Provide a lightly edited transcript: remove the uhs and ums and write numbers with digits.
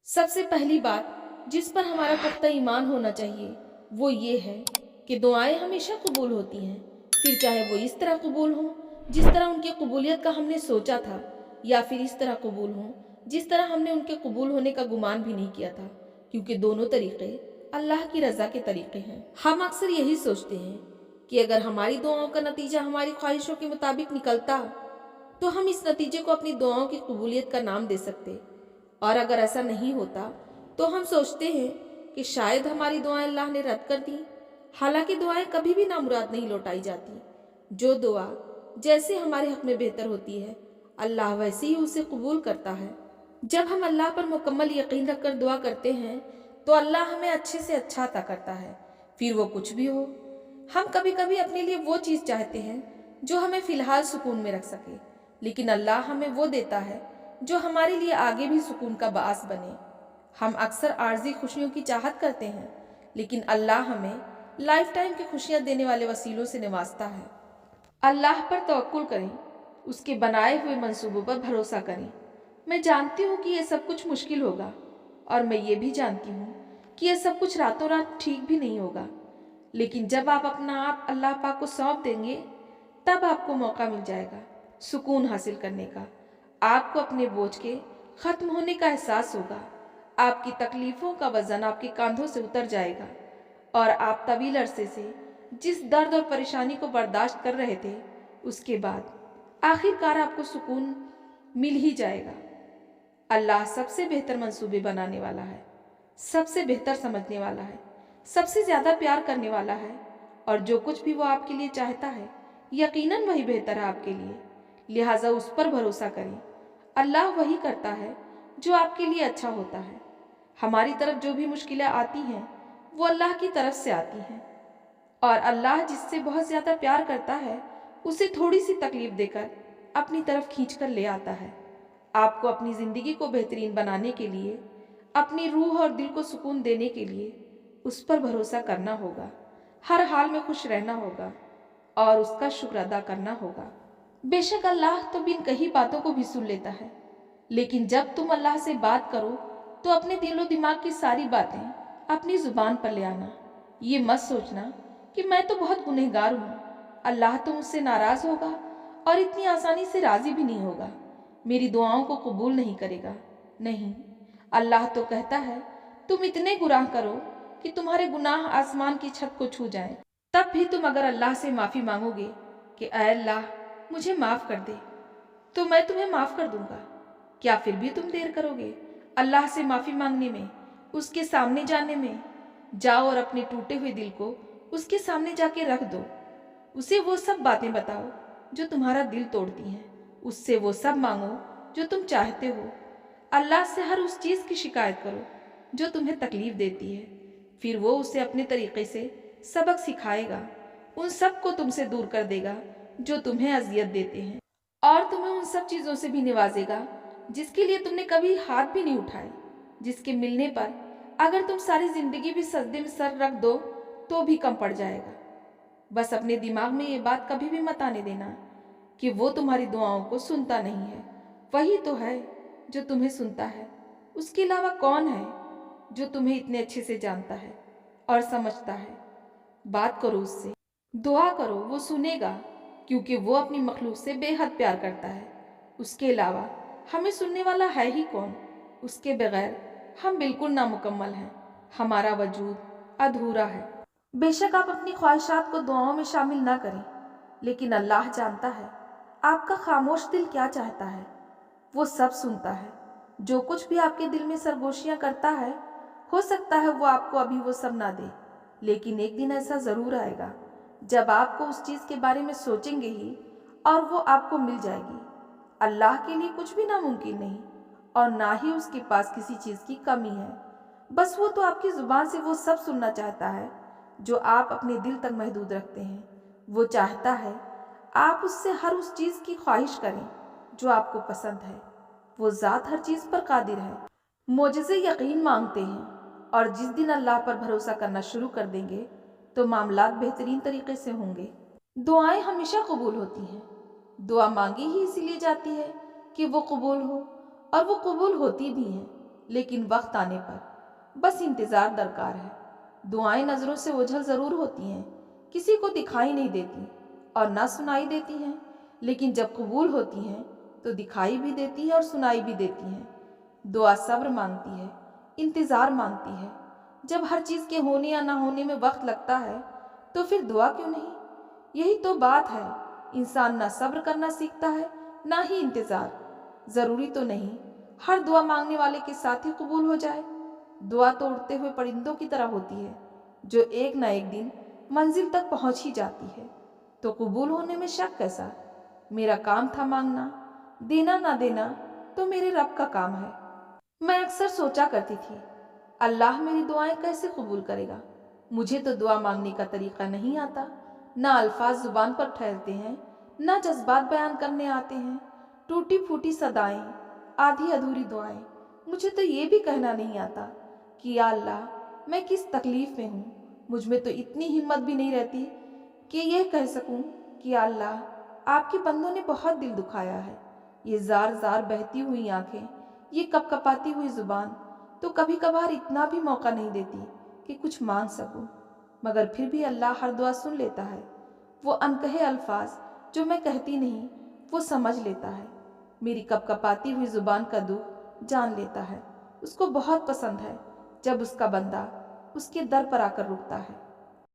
सबसे पहली बात जिस पर हमारा पुख्ता ईमान होना चाहिए वो ये है कि दुआएं हमेशा कबूल होती हैं, फिर चाहे वो इस तरह कबूल हों जिस तरह उनकी कबूलियत का हमने सोचा था, या फिर इस तरह कबूल हों जिस तरह हमने उनके कबूल होने का गुमान भी नहीं किया था, क्योंकि दोनों तरीक़े अल्लाह की रज़ा के तरीक़े हैं। हम अक्सर यही सोचते हैं कि अगर हमारी दुआओं का नतीजा हमारी ख्वाहिशों के मुताबिक निकलता तो हम इस नतीजे को अपनी दुआओं की कबूलियत का नाम दे सकते, और अगर ऐसा नहीं होता तो हम सोचते हैं कि शायद हमारी दुआएं अल्लाह ने रद्द कर दी। हालांकि दुआएं कभी भी नामुराद नहीं लौटाई जाती। जो दुआ जैसे हमारे हक में बेहतर होती है, अल्लाह वैसे ही उसे कबूल करता है। जब हम अल्लाह पर मुकम्मल यकीन रखकर दुआ करते हैं तो अल्लाह हमें अच्छे से अच्छा अता करता है, फिर वो कुछ भी हो। हम कभी कभी अपने लिए वो चीज़ चाहते हैं जो हमें फ़िलहाल सुकून में रख सके, लेकिन अल्लाह हमें वो देता है जो हमारे लिए आगे भी सुकून का बाअस बने। हम अक्सर आर्जी खुशियों की चाहत करते हैं, लेकिन अल्लाह हमें लाइफ टाइम की खुशियाँ देने वाले वसीलों से नवाजता है। अल्लाह पर तवक्कुल करें, उसके बनाए हुए मंसूबों पर भरोसा करें। मैं जानती हूँ कि ये सब कुछ मुश्किल होगा, और मैं ये भी जानती हूँ कि ये सब कुछ रातों रात ठीक भी नहीं होगा, लेकिन जब आप अपना आप अल्लाह पाक को सौंप देंगे तब आपको मौका मिल जाएगा सुकून हासिल करने का। आपको अपने बोझ के ख़त्म होने का एहसास होगा। आपकी तकलीफ़ों का वज़न आपके कंधों से उतर जाएगा, और आप तवील अरसे से जिस दर्द और परेशानी को बर्दाश्त कर रहे थे, उसके बाद आखिरकार आपको सुकून मिल ही जाएगा। अल्लाह सबसे बेहतर मंसूबे बनाने वाला है, सबसे बेहतर समझने वाला है, सबसे ज़्यादा प्यार करने वाला है, और जो कुछ भी वो आपके लिए चाहता है यकीनन वही बेहतर है आपके लिए। लिहाजा उस पर भरोसा करें। अल्लाह वही करता है जो आपके लिए अच्छा होता है। हमारी तरफ जो भी मुश्किलें आती हैं वो अल्लाह की तरफ से आती हैं, और अल्लाह जिससे बहुत ज़्यादा प्यार करता है उसे थोड़ी सी तकलीफ देकर अपनी तरफ खींच कर ले आता है। आपको अपनी ज़िंदगी को बेहतरीन बनाने के लिए, अपनी रूह और दिल को सुकून देने के लिए उस पर भरोसा करना होगा, हर हाल में खुश रहना होगा और उसका शुक्र अदा करना होगा। बेशक अल्लाह तो बिन कही बातों को भी सुन लेता है, लेकिन जब तुम अल्लाह से बात करो तो अपने दिलो दिमाग की सारी बातें अपनी ज़ुबान पर ले आना। ये मत सोचना कि मैं तो बहुत गुनहगार हूँ, अल्लाह तो मुझसे नाराज़ होगा और इतनी आसानी से राज़ी भी नहीं होगा, मेरी दुआओं को कबूल नहीं करेगा। नहीं, अल्लाह तो कहता है तुम इतने गुनाह करो कि तुम्हारे गुनाह आसमान की छत को छू जाएं, तब भी तुम अगर अल्लाह से माफ़ी मांगोगे कि ऐ अल्लाह मुझे माफ़ कर दे, तो मैं तुम्हें माफ़ कर दूंगा। क्या फिर भी तुम देर करोगे अल्लाह से माफ़ी मांगने में, उसके सामने जाने में? जाओ और अपने टूटे हुए दिल को उसके सामने जाके रख दो। उसे वो सब बातें बताओ जो तुम्हारा दिल तोड़ती हैं, उससे वो सब मांगो जो तुम चाहते हो। अल्लाह से हर उस चीज़ की शिकायत करो जो तुम्हें तकलीफ़ देती है, फिर वो उसे अपने तरीक़े से सबक सिखाएगा, उन सब को तुमसे दूर कर देगा जो तुम्हें अजियत देते हैं, और तुम्हें उन सब चीज़ों से भी नवाजेगा जिसके लिए तुमने कभी हाथ भी नहीं उठाए, जिसके मिलने पर अगर तुम सारी ज़िंदगी भी सजदे में सर रख दो तो भी कम पड़ जाएगा। बस अपने दिमाग में ये बात कभी भी मत आने देना कि वो तुम्हारी दुआओं को सुनता नहीं है। वही तो है जो तुम्हें सुनता है। उसके अलावा कौन है जो तुम्हें इतने अच्छे से जानता है और समझता है? बात करो उससे, दुआ करो, वो सुनेगा, क्योंकि वो अपनी मखलूक से बेहद प्यार करता है। उसके अलावा हमें सुनने वाला है ही कौन? उसके बगैर हम बिल्कुल नामुकम्मल हैं, हमारा वजूद अधूरा है। बेशक आप अपनी ख्वाहिशात को दुआओं में शामिल ना करें, लेकिन अल्लाह जानता है आपका खामोश दिल क्या चाहता है। वो सब सुनता है। जो कुछ भी आपके दिल में सरगोशियाँ करता है, हो सकता है वो आपको अभी वो सब ना दे, लेकिन एक दिन ऐसा ज़रूर आएगा जब आपको उस चीज़ के बारे में सोचेंगे ही और वो आपको मिल जाएगी। अल्लाह के लिए कुछ भी नामुमकिन नहीं, और ना ही उसके पास किसी चीज़ की कमी है। बस वो तो आपकी ज़ुबान से वो सब सुनना चाहता है जो आप अपने दिल तक महदूद रखते हैं। वो चाहता है आप उससे हर उस चीज़ की ख्वाहिश करें जो आपको पसंद है। वो ज़ात हर चीज़ पर कादिर है। मोजज़े यकीन मांगते हैं, और जिस दिन अल्लाह पर भरोसा करना शुरू कर देंगे तो मामलात बेहतरीन तरीके से होंगे। दुआएं हमेशा कबूल होती हैं। दुआ मांगी ही इसीलिए जाती है कि वो कबूल हो, और वो कबूल होती भी हैं। لیکن وقت آنے پر بس انتظار درکار ہے۔ دعائیں نظروں سے اوجھل ضرور ہوتی ہیں، کسی کو دکھائی نہیں دیتی اور نہ سنائی دیتی ہیں، لیکن جب قبول ہوتی ہیں تو دکھائی بھی دیتی ہیں اور سنائی بھی دیتی ہیں۔ دعا صبر مانگتی ہے، انتظار مانگتی ہے۔ جب ہر چیز کے ہونے یا نہ ہونے میں وقت لگتا ہے تو پھر دعا کیوں نہیں؟ یہی تو بات ہے، انسان نہ صبر کرنا سیکھتا ہے نہ ہی انتظار۔ ضروری تو نہیں ہر دعا مانگنے والے کے ساتھ ہی قبول ہو جائے۔ دعا تو اڑتے ہوئے پرندوں کی طرح ہوتی ہے جو ایک نہ ایک دن منزل تک پہنچ ہی جاتی ہے۔ تو قبول ہونے میں شک کیسا؟ میرا کام تھا مانگنا، دینا نہ دینا تو میرے رب کا کام ہے۔ میں اکثر سوچا کرتی تھی، اللہ میری دعائیں کیسے قبول کرے گا؟ مجھے تو دعا مانگنے کا طریقہ نہیں آتا، نہ الفاظ زبان پر ٹھہرتے ہیں، نہ جذبات بیان کرنے آتے ہیں۔ ٹوٹی پھوٹی صدائیں، آدھی ادھوری دعائیں۔ مجھے تو یہ بھی کہنا نہیں آتا کہ یا اللہ میں کس تکلیف میں ہوں۔ مجھ میں تو اتنی ہمت بھی نہیں رہتی کہ یہ کہہ سکوں کہ یا اللہ آپ کے بندوں نے بہت دل دکھایا ہے۔ یہ زار زار بہتی ہوئی آنکھیں، یہ کپ کپاتی ہوئی زبان تو کبھی کبھار اتنا بھی موقع نہیں دیتی کہ کچھ مانگ سکوں، مگر پھر بھی اللہ ہر دعا سن لیتا ہے۔ وہ انکہے الفاظ جو میں کہتی نہیں وہ سمجھ لیتا ہے، میری کپ کپاتی ہوئی زبان کا دکھ جان لیتا ہے۔ اس کو بہت پسند ہے جب اس کا بندہ اس کے در پر آ کر رکتا ہے۔